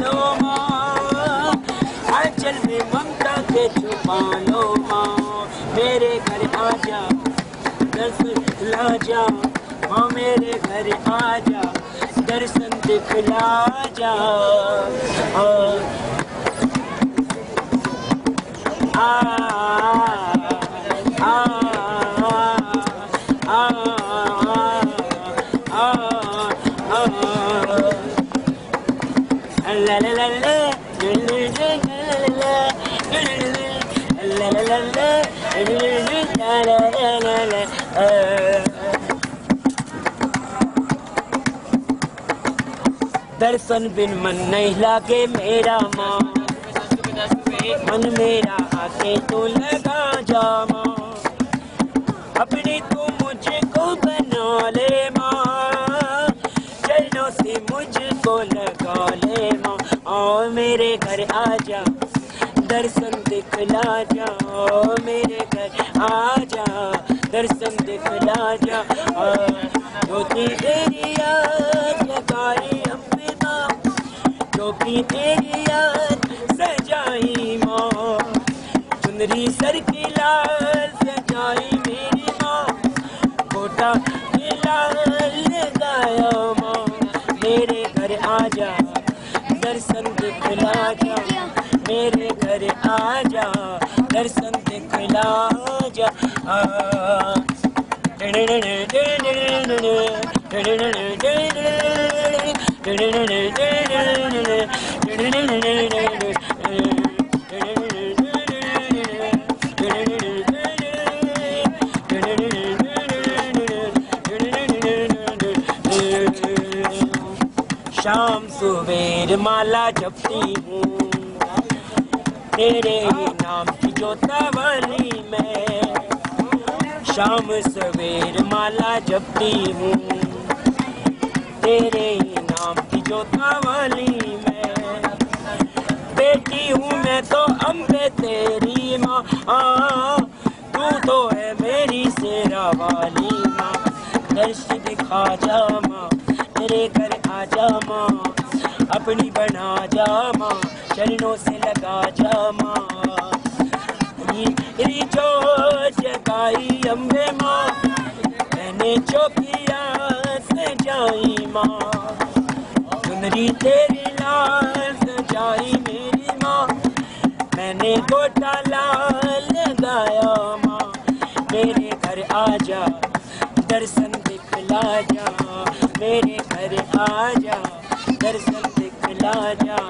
लो माँ, आंचल में ममता के छुपा लो माँ, मेरे घर आजा दर्शन ला जा माँ, मेरे घर आजा दर्शन दिखला जा। दर्शन बिन मन नहीं लागे मेरा माँ, मन मेरा आके तो लगा जा माँ, अपनी तू मुझको बना ले माँ, चरणों से मुझको लगा ले माँ। आओ मेरे घर आजा दर्शन दिखला जा, मेरे घर आजा दर्शन दिखला जा। ज्योति तेरी याद लगाई अम्बे माँ, टोपी तेरी याद सजाई माँ, चुनरी सर की लाल सजाई मेरी माँ, गोटा के लाल लगाया माँ, मेरे घर आजा दर्शन दिखला जा, मेरे घर आजा दर्शन दिखला जा। शाम सुबेर माला जपती हूँ, तेरे ही नाम की जोतावाली मैं, शाम सवेर माला जपती हूँ, तेरे ही नाम की जोतावाली मैं, बेटी हूँ मैं तो अम्बे तेरी माँ, तू तो है मेरी शेरा वाली माँ, दर्श दिखा जा माँ, मेरे घर आजा माँ, अपनी बना जा माँ, चरणों से लगा जा माँ, तेरी जो जगाई अम्बे माँ, मैंने चौकिया सजाई माँ, चुनरी तेरी लाल सजाई मेरी माँ, मैंने गोटा लाल लगाया माँ, मेरे घर आजा दर्शन दिखला जा, मेरे घर आजा दर्शन दिखला जा।